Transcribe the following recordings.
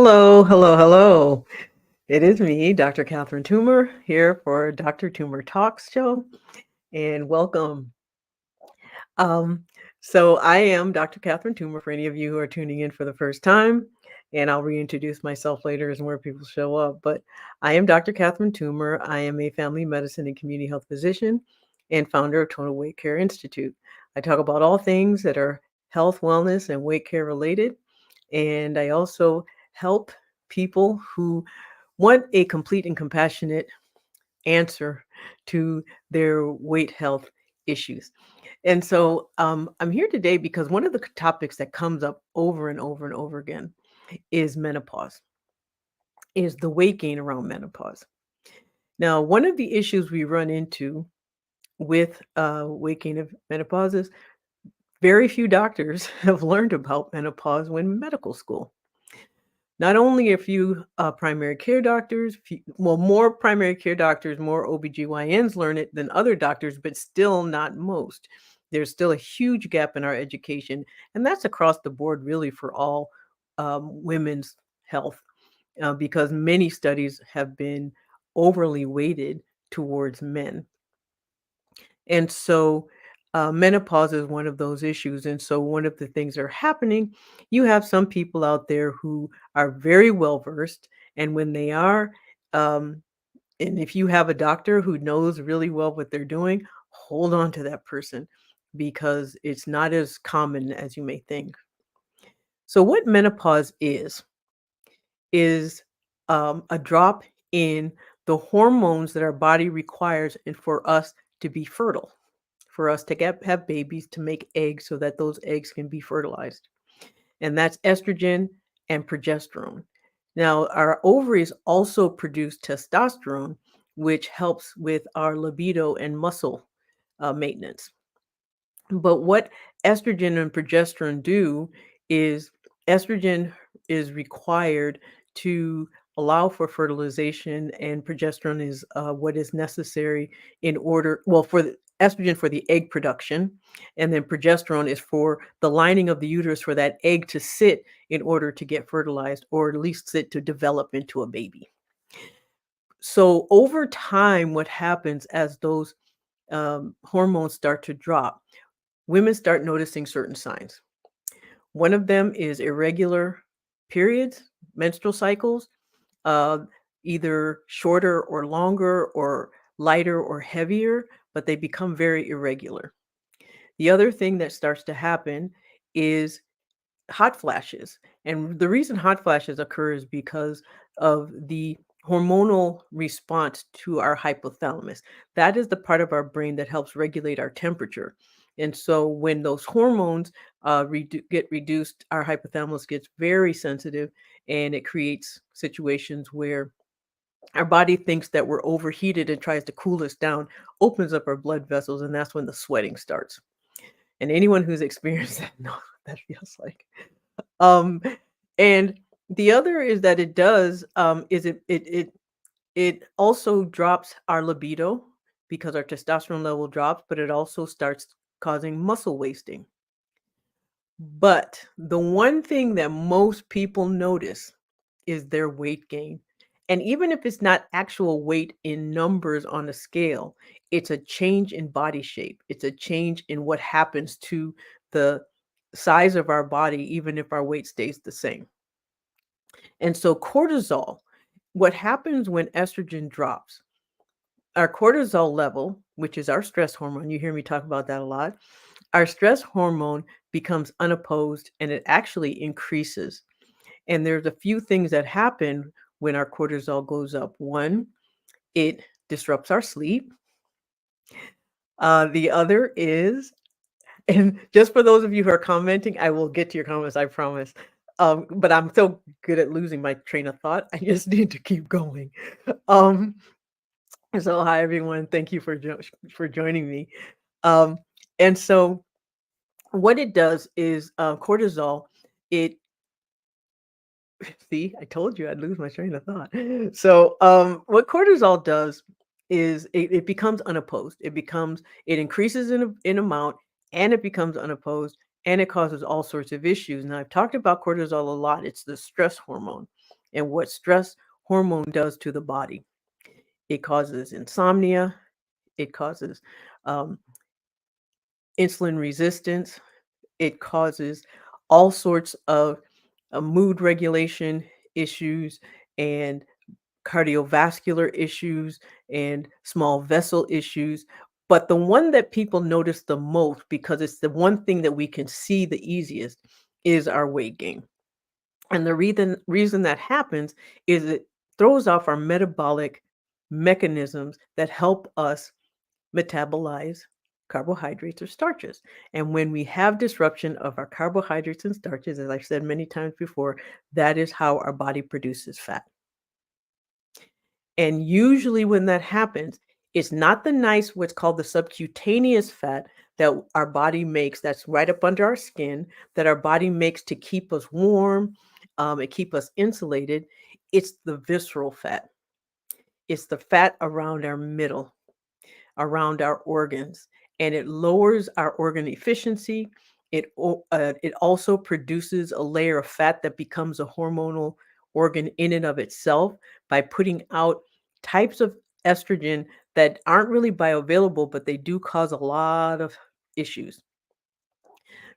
Hello, hello, hello. It is me, Dr. Catherine Toomer, here for Dr. Toomer Talks show, and welcome. Um, so I am Dr. Catherine Toomer for any of you who are tuning in for the first time, and I'll reintroduce myself later as more people show up. But I am Dr. Catherine Toomer. I am a family medicine and community health physician and founder of Total Weight Care Institute. I talk about all things that are health, wellness, and weight care related, and I also help people who want a complete and compassionate answer to their weight health issues. And so I'm here today because one of the topics that comes up over and over and over again is menopause, is the weight gain around menopause. Now, one of the issues we run into with weight gain of menopause is very few doctors have learned about menopause when in medical school. Not only a few primary care doctors, more primary care doctors, more OBGYNs learn it than other doctors, but still not most. There's still a huge gap in our education, and that's across the board really for all women's health, because many studies have been overly weighted towards men. And so menopause is one of those issues. And so one of the things that are happening, you have some people out there who are very well versed. And when they are, um, and if you have a doctor who knows really well what they're doing, hold on to that person because it's not as common as you may think. So what menopause is a drop in the hormones that our body requires and for us to be fertile, for us to have babies, to make eggs so that those eggs can be fertilized. And that's estrogen and progesterone. Now, our ovaries also produce testosterone, which helps with our libido and muscle maintenance. But what estrogen and progesterone do is estrogen is required to allow for fertilization, and progesterone is what is necessary in order, well, for the estrogen for the egg production, and then progesterone is for the lining of the uterus for that egg to sit in order to get fertilized, or at least sit to develop into a baby. So over time, what happens as those hormones start to drop, women start noticing certain signs. One of them is irregular periods, menstrual cycles, uh, either shorter or longer or lighter or heavier, but they become very irregular. The other thing that starts to happen is hot flashes. And the reason hot flashes occur is because of the hormonal response to our hypothalamus. That is the part of our brain that helps regulate our temperature. And so when those hormones get reduced, our hypothalamus gets very sensitive, and it creates situations where our body thinks that we're overheated and tries to cool us down, opens up our blood vessels, and that's when the sweating starts. And anyone who's experienced that knows what that feels like. Um, and the other is that it does is it also drops our libido because our testosterone level drops, but it also starts causing muscle wasting. But the one thing that most people notice is their weight gain. And even if it's not actual weight in numbers on a scale, it's a change in body shape. It's a change in what happens to the size of our body, even if our weight stays the same. And so, cortisol, what happens when estrogen drops, our cortisol level, which is our stress hormone, you hear me talk about that a lot, our stress hormone becomes unopposed and it actually increases. And there's a few things that happen when our cortisol goes up. One, it disrupts our sleep. The other is, and just for those of you who are commenting, I will get to your comments, I promise. But I'm so good at losing my train of thought. I just need to keep going. Um, so hi everyone, thank you for joining me. Um, and so what it does is cortisol. It See, I told you I'd lose my train of thought. So, what cortisol does is it becomes unopposed. It increases in amount, and it becomes unopposed, and it causes all sorts of issues. Now, I've talked about cortisol a lot. It's the stress hormone. and what stress hormone does to the body. It causes insomnia, it causes um, insulin resistance, it causes all sorts of mood regulation issues and cardiovascular issues and small vessel issues. But the one that people notice the most, because it's the one thing that we can see the easiest, is our weight gain. And the reason that happens is it throws off our metabolic mechanisms that help us metabolize carbohydrates or starches. And when we have disruption of our carbohydrates and starches, as I've said many times before, that is how our body produces fat. And usually when that happens, it's not the nice, what's called the subcutaneous fat that our body makes that's right up under our skin, that our body makes to keep us warm, and keep us insulated. It's the visceral fat. It's the fat around our middle, around our organs, and it lowers our organ efficiency. It also produces a layer of fat that becomes a hormonal organ in and of itself by putting out types of estrogen that aren't really bioavailable, but they do cause a lot of issues.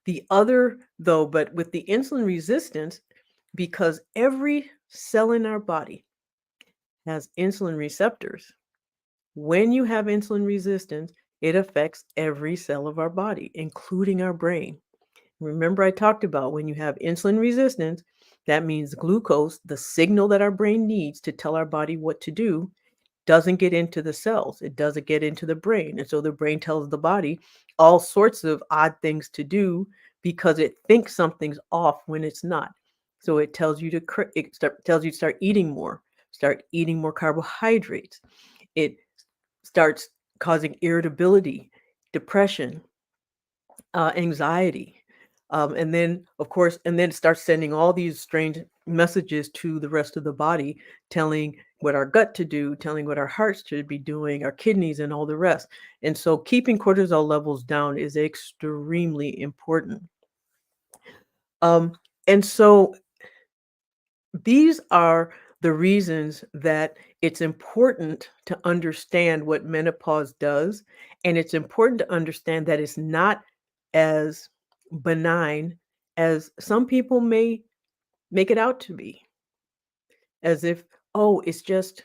The other, though, but with the insulin resistance, because every cell in our body has insulin receptors, when you have insulin resistance, it affects every cell of our body, including our brain. Remember, I talked about when you have insulin resistance, that means glucose, the signal that our brain needs to tell our body what to do, doesn't get into the cells. It doesn't get into the brain. And so the brain tells the body all sorts of odd things to do because it thinks something's off when it's not. So it tells you to tells you to start eating more carbohydrates. It starts causing irritability, depression, anxiety. And then, of course, and then it starts sending all these strange messages to the rest of the body, telling what our gut to do, telling what our hearts should be doing, our kidneys, and all the rest. And so, keeping cortisol levels down is extremely important. Um, and so, these are the reasons that it's important to understand what menopause does. And it's important to understand that it's not as benign as some people may make it out to be, as if, oh, it's just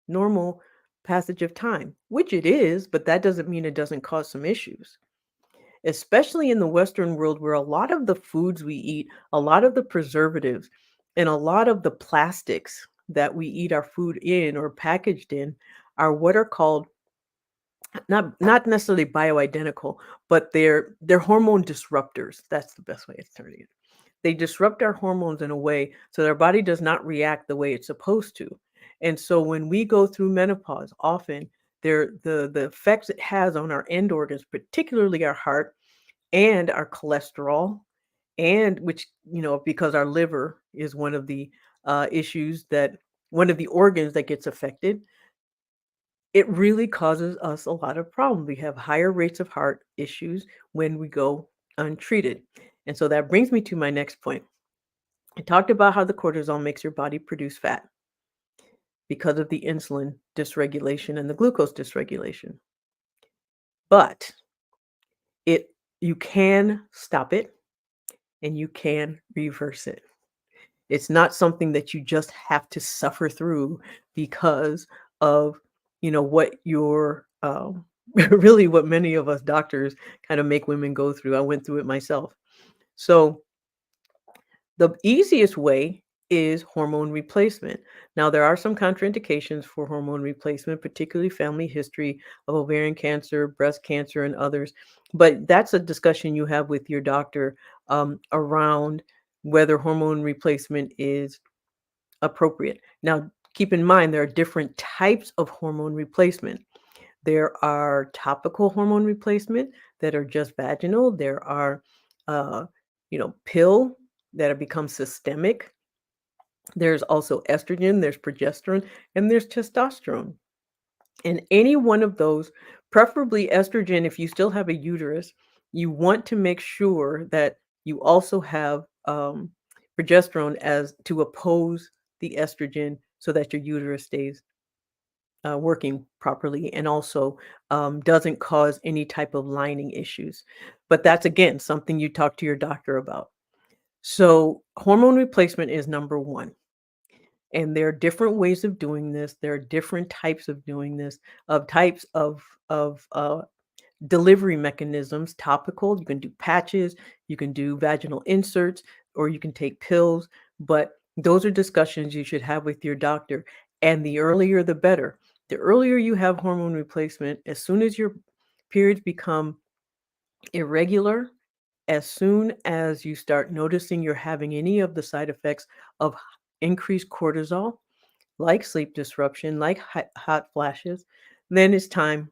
normal passage of time, which it is, but that doesn't mean it doesn't cause some issues, especially in the Western world where a lot of the foods we eat, a lot of the preservatives, and a lot of the plastics that we eat our food in or packaged in are what are called not necessarily bioidentical, but they're hormone disruptors. That's the best way of turning it. They disrupt our hormones in a way so that our body does not react the way it's supposed to. And so when we go through menopause, often the effects it has on our end organs, particularly our heart and our cholesterol, and which, because our liver is one of the issues that one of the organs that gets affected, it really causes us a lot of problems. We have higher rates of heart issues when we go untreated. And so that brings me to my next point. I talked about how the cortisol makes your body produce fat because of the insulin dysregulation and the glucose dysregulation. But it you can stop it and you can reverse it. It's not something that you just have to suffer through because of, what your really what many of us doctors kind of make women go through. I went through it myself. So the easiest way is hormone replacement. Now, there are some contraindications for hormone replacement, particularly family history of ovarian cancer, breast cancer, and others. But that's a discussion you have with your doctor around whether hormone replacement is appropriate. Now, keep in mind there are different types of hormone replacement. There are topical hormone replacement that are just vaginal. There are, uh, pill that have become systemic. There's also estrogen, there's progesterone, and there's testosterone. And any one of those, preferably estrogen, if you still have a uterus, you want to make sure that you also have progesterone as to oppose the estrogen so that your uterus stays working properly and also doesn't cause any type of lining issues. But that's again something you talk to your doctor about. So, hormone replacement is number one. And there are different ways of doing this. There are different types of doing this, of types of delivery mechanisms. Topical, you can do patches, you can do vaginal inserts, or you can take pills. But those are discussions you should have with your doctor. And the earlier, the better. The earlier you have hormone replacement, as soon as your periods become irregular, as soon as you start noticing you're having any of the side effects of increased cortisol, like sleep disruption, like hot flashes, then it's time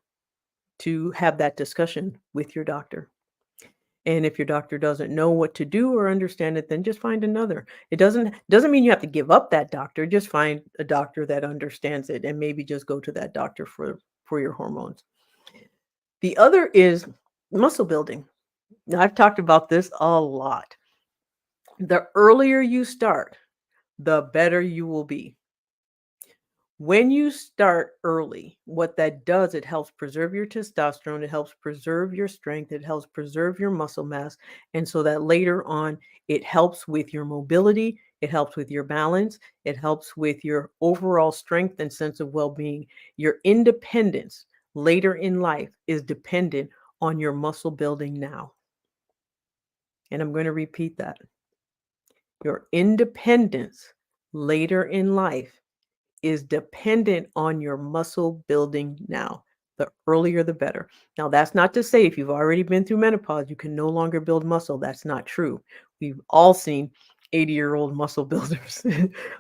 to have that discussion with your doctor. And if your doctor doesn't know what to do or understand it, then just find another. It doesn't mean you have to give up that doctor. Just find a doctor that understands it and maybe just go to that doctor for your hormones. The other is muscle building. Now, I've talked about this a lot. The earlier you start, the better you will be. When you start early, what that does, it helps preserve your testosterone, it helps preserve your strength, it helps preserve your muscle mass. And so that later on, it helps with your mobility, it helps with your balance, it helps with your overall strength and sense of well being. Your independence later in life is dependent on your muscle building now. And I'm going to repeat that. Your independence later in life is dependent on your muscle building now. The earlier, the better. Now, that's not to say if you've already been through menopause, you can no longer build muscle. That's not true. We've all seen 80-year-old muscle builders.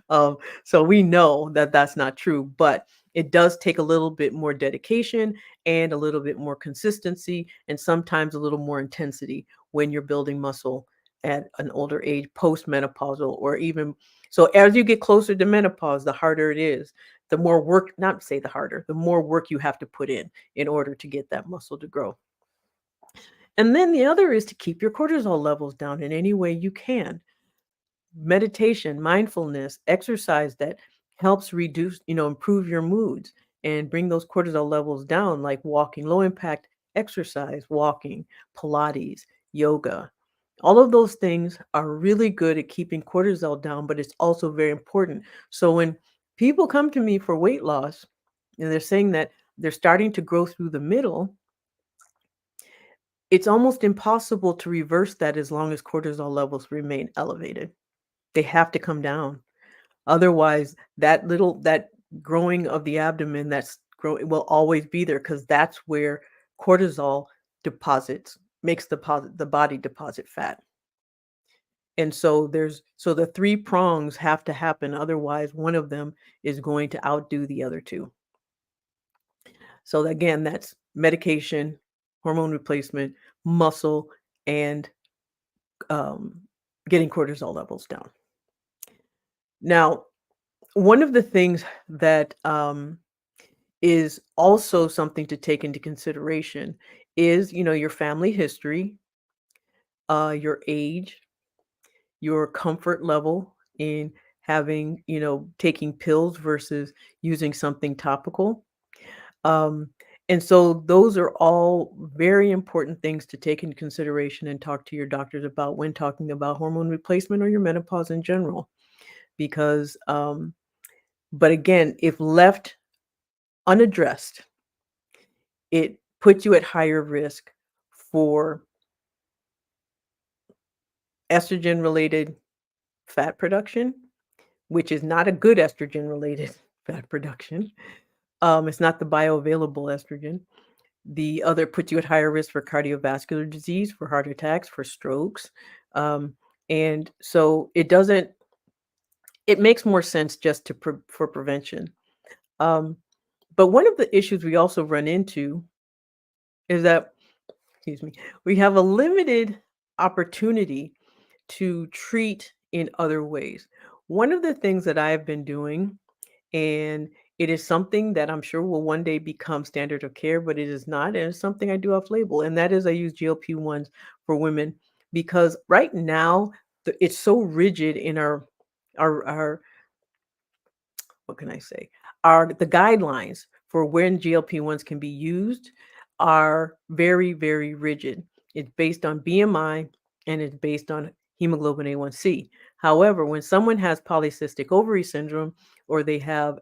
So we know that that's not true, but it does take a little bit more dedication and a little bit more consistency and sometimes a little more intensity when you're building muscle at an older age, post-menopausal, or even so as you get closer to menopause, the harder it is. The more work, not say the harder, the more work you have to put in order to get that muscle to grow. And then the other is to keep your cortisol levels down in any way you can. Meditation, mindfulness, exercise that helps reduce, improve your moods and bring those cortisol levels down, like walking, low impact exercise, walking, Pilates, yoga. All of those things are really good at keeping cortisol down, but it's also very important. So when people come to me for weight loss and they're saying that they're starting to grow through the middle, it's almost impossible to reverse that as long as cortisol levels remain elevated. They have to come down. Otherwise, that growing of the abdomen that's growing will always be there because that's where cortisol deposits, makes the body deposit fat. And so the three prongs have to happen. Otherwise, one of them is going to outdo the other two. So again, that's medication, hormone replacement, muscle, and um, getting cortisol levels down. Now, one of the things that is also something to take into consideration is, your family history, your age, your comfort level in having, taking pills versus using something topical. Um, and so those are all very important things to take into consideration and talk to your doctors about when talking about hormone replacement or your menopause in general. Because, but again, if left unaddressed, it puts you at higher risk for estrogen-related fat production, which is not a good estrogen-related fat production. It's not the bioavailable estrogen. The other puts you at higher risk for cardiovascular disease, for heart attacks, for strokes. Um, and so it makes more sense just for prevention. Um, but one of the issues we also run into is that, excuse me, we have a limited opportunity to treat in other ways. One of the things that I have been doing, and it is something that I'm sure will one day become standard of care, but it is not, and it's something I do off label, and that is I use GLP-1s for women because right now it's so rigid in our what can I say? The guidelines for when GLP-1s can be used are very, very rigid. It's based on BMI and it's based on hemoglobin A1C. However, when someone has polycystic ovary syndrome or they have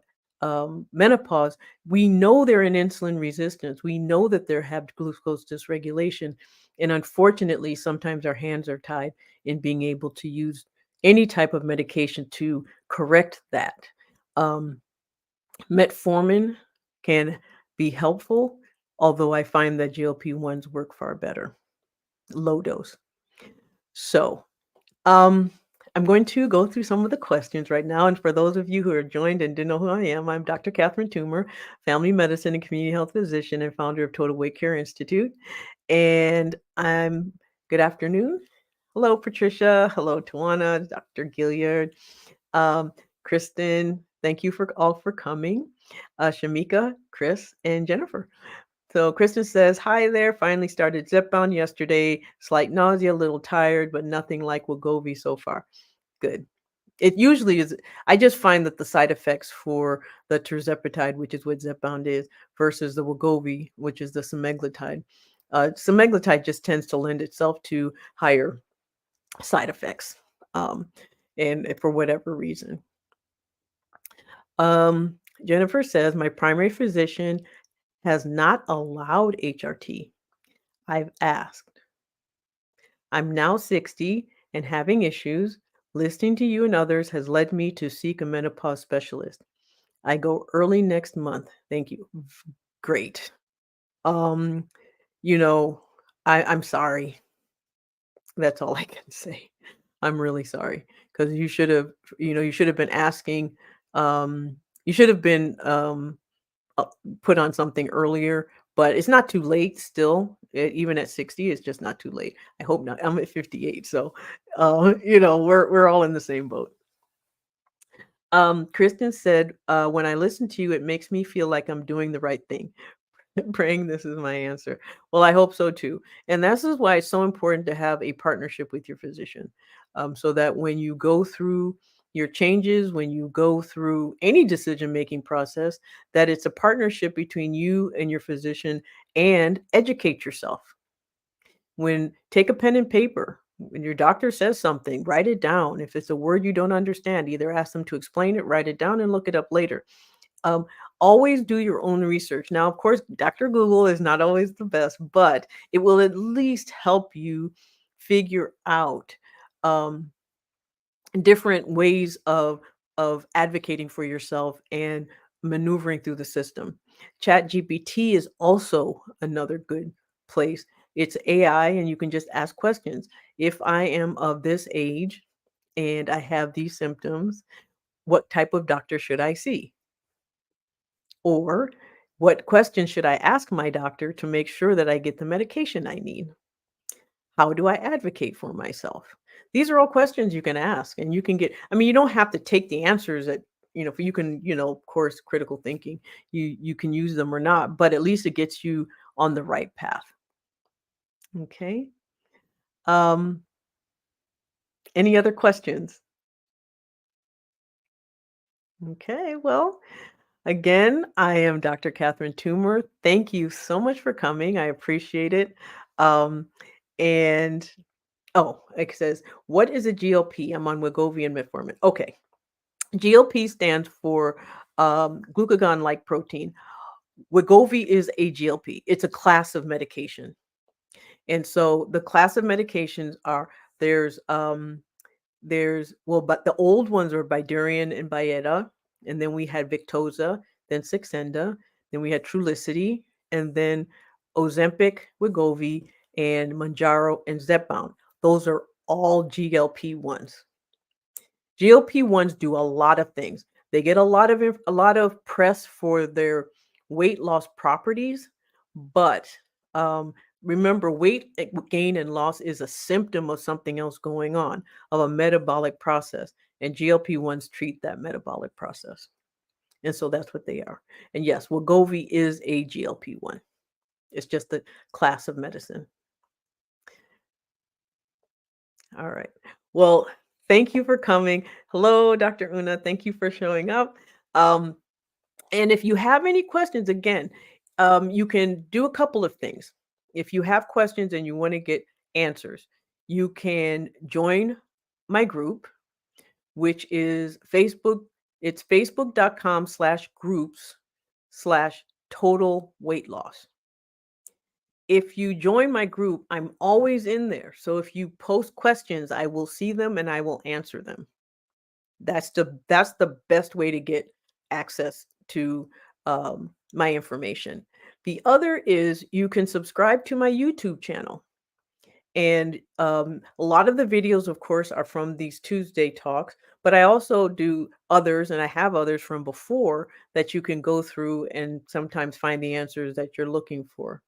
menopause, we know they're in insulin resistance. We know that they have glucose dysregulation. And unfortunately, sometimes our hands are tied in being able to use any type of medication to correct that. Um, Metformin can be helpful, although I find that GLP-1s work far better, low dose. So, um, I'm going to go through some of the questions right now. And for those of you who are joined and didn't know who I am, I'm Dr. Catherine Toomer, family medicine and community health physician and founder of Total Weight Care Institute. And good afternoon. Hello, Patricia. Hello, Tawana, Dr. Gilliard. Um, Kristen, thank you for all for coming. Shamika, Chris, and Jennifer. So Kristen says, "Hi there. Finally started Zepbound yesterday. Slight nausea, a little tired, but nothing like Wegovy so far. Good. It usually is. I just find that the side effects for the tirzepatide, which is what Zepbound is, versus the Wegovy, which is the semaglutide. Semaglutide just tends to lend itself to higher side effects, um, and for whatever reason. Jennifer says, my primary physician has not allowed HRT. I've asked. I'm now 60 and having issues. Listening to you and others has led me to seek a menopause specialist. I go early next month. Thank you. Great. Um, you know, I'm sorry. That's all I can say. I'm really sorry because you should have been asking. You should have been uh, put on something earlier, but it's not too late still. Even at 60, it's just not too late. I hope not. I'm at 58, so we're all in the same boat. Kristen said, "When I listen to you, it makes me feel like I'm doing the right thing." Praying this is my answer. Well, I hope so too. And this is why it's so important to have a partnership with your physician, so that when you go through your changes, when you go through any decision making process, that it's a partnership between you and your physician and educate yourself. When take a pen and paper. When your doctor says something, write it down. If it's a word you don't understand, either ask them to explain it, write it down, and look it up later. um, Always do your own research. Now, of course, Dr. Google is not always the best, but it will at least help you figure out um, different ways of advocating for yourself and maneuvering through the system. Chat GPT is also another good place. It's AI, and you can just ask questions. If I am of this age and I have these symptoms, what type of doctor should I see? Or what questions should I ask my doctor to make sure that I get the medication I need? How do I advocate for myself? These are all questions you can ask and you can get, I mean, you don't have to take the answers that, you can, of course, critical thinking, you can use them or not, but at least it gets you on the right path. Okay. Um, any other questions? Okay, well, again, I am Dr. Catherine Toomer. Thank you so much for coming. I appreciate it. Um, and it says, what is a GLP? I'm on Wegovy and metformin. Okay. GLP stands for glucagon-like protein. Wegovy is a GLP. It's a class of medication. And so the class of medications are there's but the old ones are Bydureon and Byetta, and then we had Victoza, then Saxenda, then we had Trulicity, and then Ozempic, Wegovy, and Mounjaro and Zepbound. Those are all GLP-1s. GLP-1s do a lot of things. They get a lot of press for their weight loss properties, but remember, gain and loss is a symptom of something else going on, of a metabolic process, and GLP-1s treat that metabolic process. And so that's what they are. And yes, Wegovy is a GLP-1. It's just a class of medicine. All right. Well, thank you for coming. Hello, Dr. Una. Thank you for showing up. Um, and if you have any questions, again, you can do a couple of things. If you have questions and you want to get answers, you can join my group, which is Facebook. It's facebook.com/groups/total weight loss. If you join my group, I'm always in there. So if you post questions, I will see them and I will answer them. That's the best way to get access to my information. The other is you can subscribe to my YouTube channel. And a lot of the videos, of course, are from these Tuesday talks, but I also do others, and I have others from before that you can go through and sometimes find the answers that you're looking for.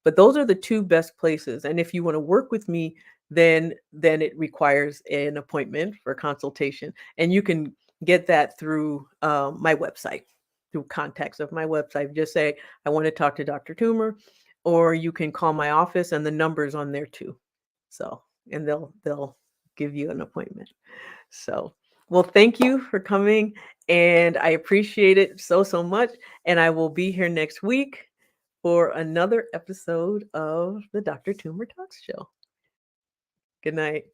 But those are the 2 best places, and if you wanna work with me, then it requires an appointment for consultation, and you can get that through, my website, through contacts of my website. Just say, "I wanna talk to Dr. Toomer," or you can call my office, and the number's on there too. So, and they'll give you an appointment. So, well, thank you for coming, and I appreciate it so, so much, and I will be here next week for another episode of the Dr. Toomer Talks Show. Good night.